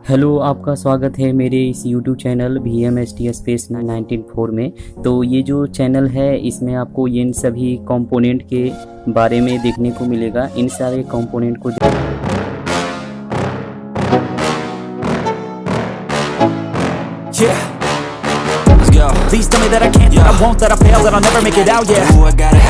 Hello, आपका स्वागत है मेरे इस YouTube चैनल VMST स्पेस 19.4 में। तो ये जो चैनल है इसमें आपको इन सभी कंपोनेंट के बारे में देखने को मिलेगा। इन सारे कंपोनेंट को Please tell me that I can't, that I won't, that I fail, that I'll never make it out, yeah.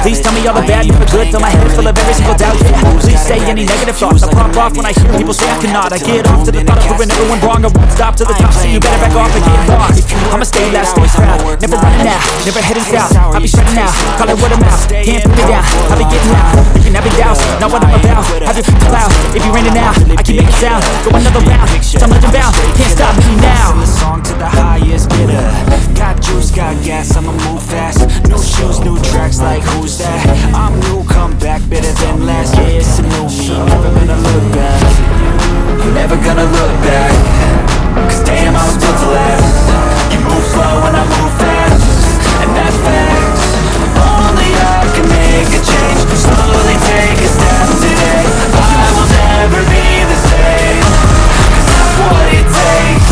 Please tell me all the bad, never good, fill my head full of every single doubt, yeah. Please say any negative thoughts, I pop off when I hear people say I cannot. I get off to the thought of proving everyone wrong, I won't stop to the top, so you better back off and get lost. I'ma stay loud, stay proud, never running out, never heading south. I'll be shredding out, call it word of mouth, can't put me down, I'll be getting loud. You can have your doubts, not what I'm about, have your feet cloud. If you're raining out, I can make it sound, go another round, I'm legend bound, can't stop me now. Sing the song to the highest bidder. Got juice, got gas, I'ma move fast. New shoes, new tracks, like who's that? I'm new, come back, better than last. Yeah, it's a new me, never gonna look back. Never gonna look back. Cause damn, I was built to last. You move slow and I move fast, and that's facts. Only I can make a change. Slowly take a step today. I will never be the same. Cause that's what it takes.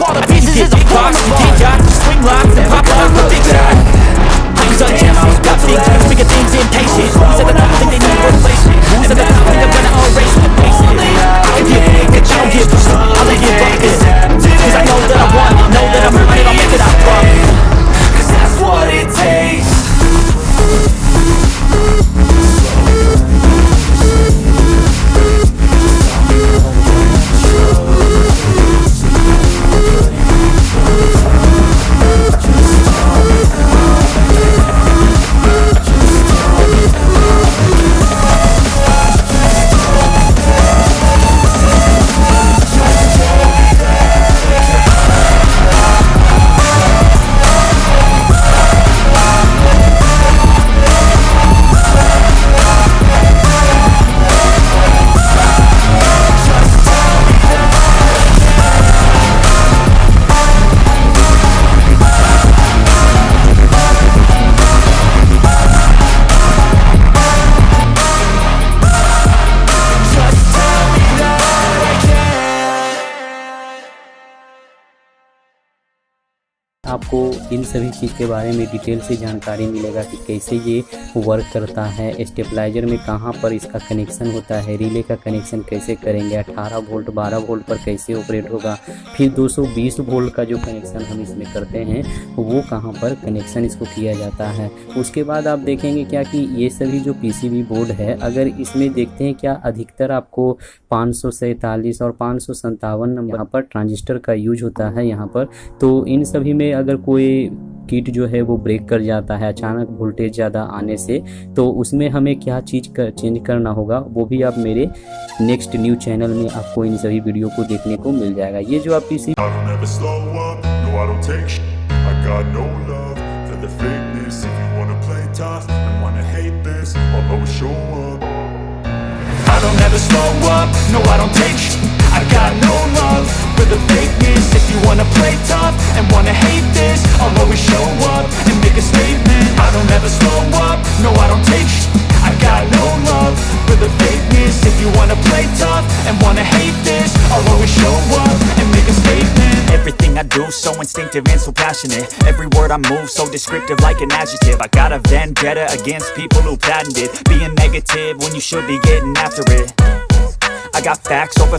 All the pieces is a box, you get got, swing locks and pop off a big shot. I was unchanged, got bigger things impatient. Who's at the top, think they need replacement. Who's at the top, think I'm gonna erase the basic. I can give it, I don't give a fuck, I'll let it fuck this. Cause I know that I want it, know that I'm running, I'll make it out from it. Cause that's what it takes. आपको इन सभी चीज़ के बारे में detail से जानकारी मिलेगा कि कैसे ये वर्क करता है। स्टेबलाइजर में कहाँ पर इसका कनेक्शन होता है, रिले का कनेक्शन कैसे करेंगे, 18 वोल्ट 12 वोल्ट पर कैसे ऑपरेट होगा, फिर 220 वोल्ट का जो कनेक्शन हम इसमें करते हैं वो कहाँ पर कनेक्शन इसको किया जाता है। उसके बाद आप देखेंगे क्या कि ये सभी जो PCB बोर्ड है, अगर इसमें देखते हैं क्या अधिकतर आपको 547 और 557 नंबर यहाँ पर ट्रांजिस्टर का यूज होता है यहाँ पर। तो इन सभी में अगर कोई किट जो है वो ब्रेक कर जाता है अचानक वोल्टेज ज़्यादा आने से, तो उसमें हमें क्या चीज़ चेंज करना होगा वो भी आप मेरे नेक्स्ट न्यू चैनल में आपको इन सभी वीडियो को देखने को मिल जाएगा। ये जो आप PC I don't ever slow up, no I don't take sh**. I got no love for the fakeness. If you wanna play tough and wanna hate this, I'll always show up and make a statement. I don't ever slow up, no I don't take sh**. I got no love for the fakeness. If you wanna play tough and wanna hate this, I'll always show up and make a statement. Everything I do so instinctive and so passionate. Every word I move so descriptive like an adjective. I got a vendetta against people who patented being negative when you should be getting after it. I got facts over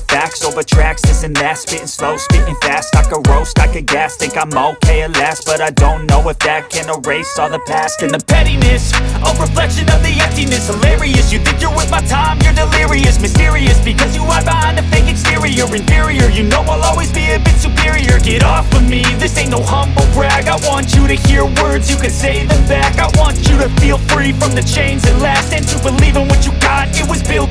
tracks, this and that. Spitting slow, spitting fast. I could roast, I could gas. Think I'm okay at last, but I don't know if that can erase all the past. And the pettiness, a reflection of the emptiness. Hilarious, you think you're worth my time, you're delirious. Mysterious, because you hide behind a fake exterior. Inferior, you know I'll always be a bit superior. Get off of me, this ain't no humble brag. I want you to hear words, you can say them back. I want you to feel free from the chains that last, and to believe in what you got, it was built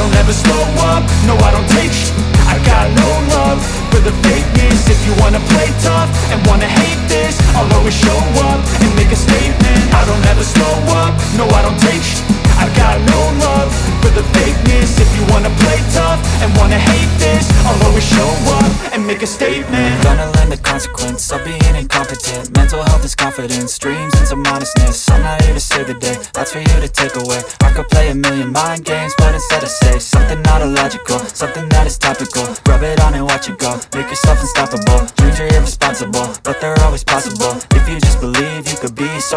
don't ever slow up, no I don't take sh*t. I got no love for the fakeness. If you wanna play tough and wanna hate this, I'll always show up and make a statement. I don't ever slow up, no I don't take sh*t. I got no love for the fakeness. If you wanna play tough and wanna hate this, I'll always show up and make a statement. Gonna learn the consequence of being incompetent. Mental health is confidence, dreams and some honestness. I'm not here to save the day, that's for you to take away. I could play a million mind games, but instead I say something not illogical, something that is topical. Rub it on and watch it go, make yourself unstoppable. Dreams are irresponsible, but they're always possible. If you just believe, you could be so